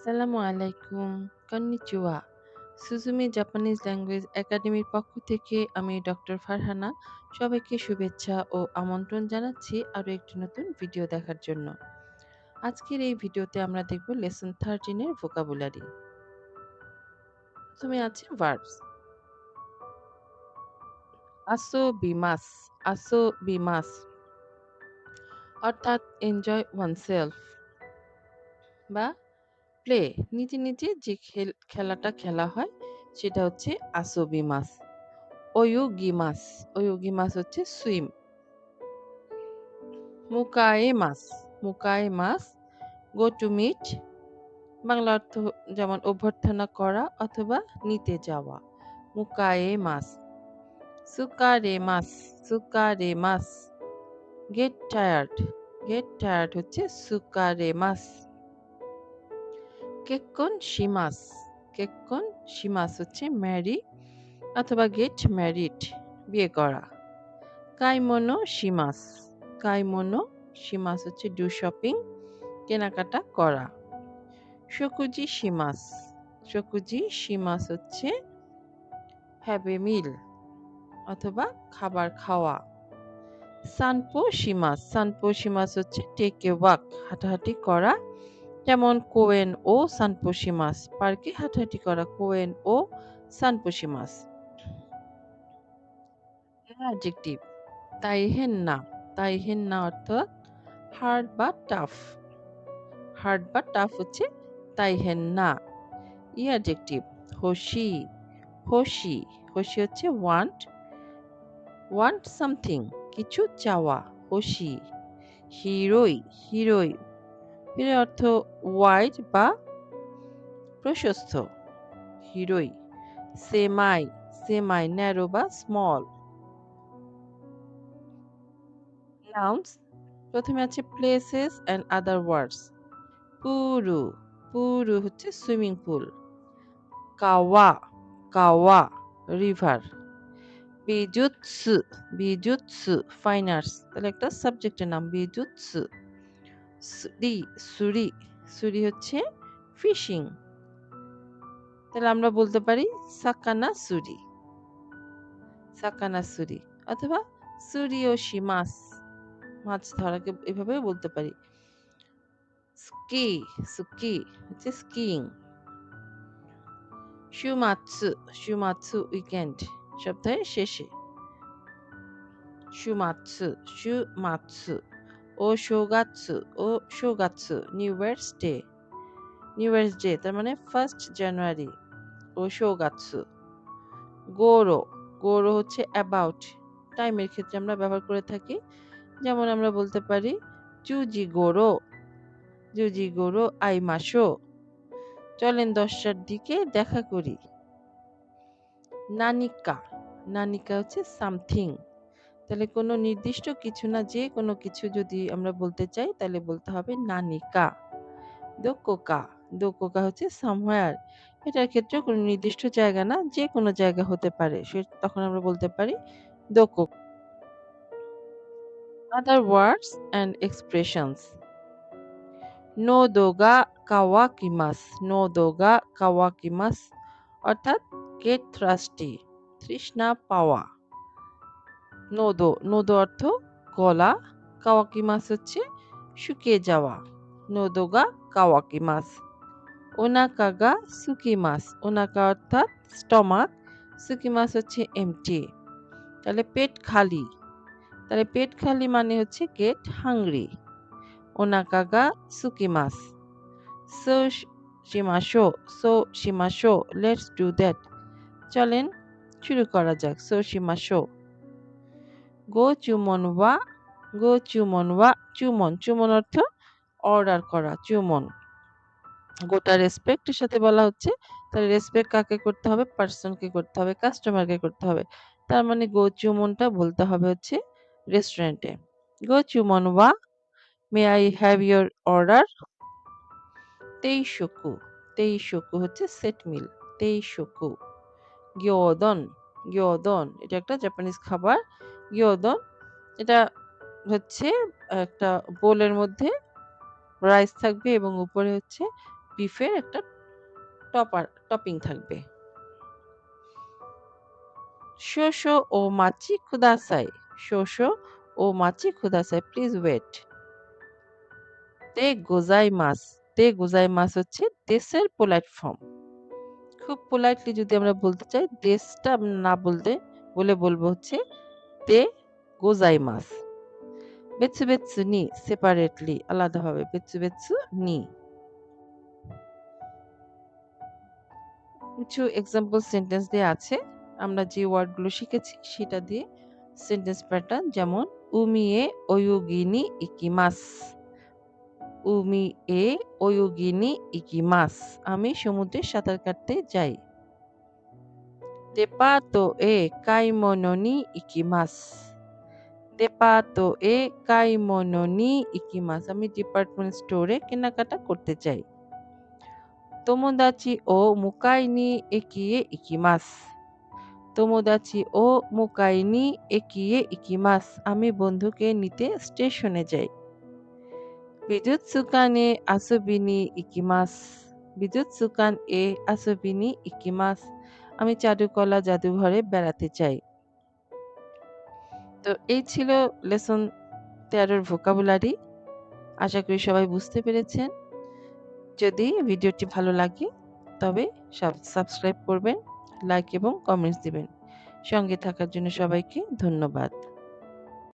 আসসালামু আলাইকুম। Konnichiwa. সুজুমি Japanese language একাডেমির পক্ষ থেকে আমি ডক্টর ফারহানা সবাইকে শুভেচ্ছা ও আমন্ত্রণ জানাচ্ছি আরো একটি নতুন ভিডিও দেখার জন্য। আজকের এই ভিডিওতে আমরা দেখব লেসন 13 এর ভোকাবুলারি। প্রথমে আছে ভার্বস। আসো বিমাস, আসো বিমাস অর্থাৎ এনজয় ওয়ানসেলফ বা প্লে, নিজে নিজে যে খেলাটা খেলা হয় সেটা হচ্ছে আসোবিমাস। ওয়ুগিমাস, ওয়ুগিমাস হচ্ছে সুইম। মুকায়েমাস, মুকায়েমাস গো টু মিট, বাংলা অর্থ যেমন অভ্যর্থনা করা অথবা নিতে যাওয়া। মুকায়েমাস। সুকারেমাস, সুকারেমাস গেট টায়ার্ড, গেট টায়ার্ড হচ্ছে সুকারেমাস। কেক্কন শিমাস, কেক্কন শিমাস হচ্ছে ম্যারি অথবা গেট ম্যারিড, বিয়ে করা। কাইমোনো শিমাস, কাইমোনো শিমাস হচ্ছে ডু শপিং, কেনাকাটা করা। শকুজি শিমাস, শকুজি শিমাস হচ্ছে হ্যাভ এ মিল অথবা খাবার খাওয়া। সানপো শিমাস, সানপো শিমাস হচ্ছে টেক এ ওয়াক, হাঁটাহাঁটি করা। যেমন কোয়েন ও সানপো শিমাস, পার্কে হাঁটাহাঁটি করা। কোয়েন ও সানপো শিমাস। অ্যাডজেক্টিভ তাইহেন না, তাইহেন না অর্থাৎ হার্ড বা টাফ, হার্ড বা টাফ হচ্ছে তাইহেন না। অ্যাডজেক্টিভ হোশি, হোশি, হোশি হচ্ছে ওয়ান্ট, ওয়ান্ট সামথিং কিছু চাওয়া, হোশি। হিরোই, হিরোই, হিরোই অর্থ ওয়াইড বা প্রশস্ত, হিরোই। সেমাই, সেমাই ন্যারো বা স্মল। নাউন্স প্রথমে আছে প্লেসেস অ্যান্ড আদার ওয়ার্ডস। পুরু, পুরু হচ্ছে সুইমিং পুল। কাওয়া, কাওয়া রিভার। বিজুৎসু, বিজুৎসু ফাইন আর্টস, তাহলে একটা সাবজেক্টের নাম বিজুৎসু। সুরি, সুরি, সুরি হচ্ছে ফিশিং, তাহলে আমরা বলতে পারি সাকানা সুরি, সাকানা সুরি অথবা সুরিওশি মাছ, মাছ ধরাকে এভাবে বলতে পারি। স্কি, সুকি হচ্ছে স্কিইং। শুমাৎসু, শুমাৎসু উইকেন্ড, সপ্তাহের শেষে। শুমাৎসু, শুমাৎসু। ও শোগাৎসু, ও শোগাৎসু new year's day, new year's day তার মানে 1st জানুয়ারি। ও শোগাৎসু। গোরো, গোরো হচ্ছে অ্যাবাউট, টাইমের ক্ষেত্রে আমরা ব্যবহার করে থাকি। যেমন আমরা বলতে পারি জুজি গোরো, জুজি গোরো আইমাশো, চলেন 10টার দিকে দেখা করি। নানিকা, নানিকা হচ্ছে সামথিং, তাহলে কোনো নির্দিষ্ট কিছু না, যে কোনো কিছু যদি আমরা বলতে চাই তাহলে বলতে হবে নানিকা। দোকোকা, দোকোকা হচ্ছে সামহোয়ার, এটার ক্ষেত্রে কোনো নির্দিষ্ট জায়গা না, যে কোনো জায়গা হতে পারে, তখন আমরা বলতে পারি Duco. Other words and expressions. নোদোগা কাওয়াকিমাস, নোদোগা কাওয়াকিমাস অর্থাৎ গেট থ্রাস্টি, তৃষ্ণা পাওয়া। নোদো, নোদো অর্থ গলা, কাওয়াকিমাস হচ্ছে শুকিয়ে যাওয়া। নোদোগা কাওয়াকিমাস। ওনাকাগা সুকিমাস, ওনাকা অর্থাৎ স্টমাক, সুকিমাস হচ্ছে এমটি, তাহলে পেট খালি, তাহলে পেট খালি মানে হচ্ছে গেট হাংরি। ওনাকাগা সুকিমাস। সো শিমাশো, সো শিমাশো লেটস ডু দ্যাট, চলেন শুরু করা যাক। সো শিমাশো। গো চুমন ওয়া, গো চুমন ওয়া, চুমন, চুমন অর্থ অর্ডার করা, চুমন। গোটা রেসপেক্টের সাথে বলা হচ্ছে, তাহলে রেসপেক্ট কাকে করতে হবে? পার্সনকে করতে হবে, কাস্টমারকে করতে হবে। তার মানে গো চুমনটা বলতে হবে হচ্ছে রেস্টুরেন্টে। গো চুমন ওয়া, may I have your order. তেইশোকু, তেইশোকু হচ্ছে সেট মিল, তেইশোকু। গিয়োদন, গিয়োদন এটা একটা জাপানিজ খাবার। গিয়োদন এটা হচ্ছে একটা বোলের মধ্যে রাইস থাকবে এবং উপরে হচ্ছে বিফের একটা টপিং থাকবে। শোশো ও মাচি খুদাসাই, শোশো ও মাচি খুদাসাই, প্লিজ ওয়েট। তে গোজাইমাস, তে গোজাইমাস হচ্ছে দেশের পোলাইট ফর্ম। খুব পোলাইটলি যদি আমরা বলতে চাই, দেশটা না বলবো হচ্ছে তে গোজাইমাস। বেৎসু বেৎসু নি, সেপারেটলি, আলাদাভাবে, বেৎসু বেৎসু নি। কিছু এক্সাম্পল সেন্টেন্স দিয়ে আছে, আমরা যে ওয়ার্ডগুলো শিখেছি সেটা দিয়ে সেন্টেন্স প্যাটার্ন, যেমন উমি এ ওয়োগিনি ইকিমাস, উমি এ ওয়োগিনি ইকিমাস, আমি সমুদ্রে সাঁতার কাটতে যাই। দেপাতো এ কাইমোনো নি ইকিমাস, দেপাতো এ কাইমোনো নি ইকিমাস, আমি ডিপার্টমেন্ট স্টোরে কেনাকাটা করতে চাই। তোমোদাচি ও মুকাই নি একিয়ে ইকিমাস, তোমোদাচি ও মুকাই নি একিয়ে ইকিমাস, আমি বন্ধুকে নিতে স্টেশনে যাই। বিজুৎসুকান এ আসুবি নি ইকিমাস, বিজুৎসুকান এ আসুবি নি ইকিমাস, আমি চারুকলা জাদুঘরে বেড়াতে চাই। তো এই ছিল লেসন 13 ভোকাবুলারি। আশা করি সবাই বুঝতে পেরেছেন। যদি ভিডিওটি ভালো লাগে তবে সাবস্ক্রাইব করবেন, লাইক এবং কমেন্টস দিবেন। সঙ্গে থাকার জন্য সবাইকে ধন্যবাদ।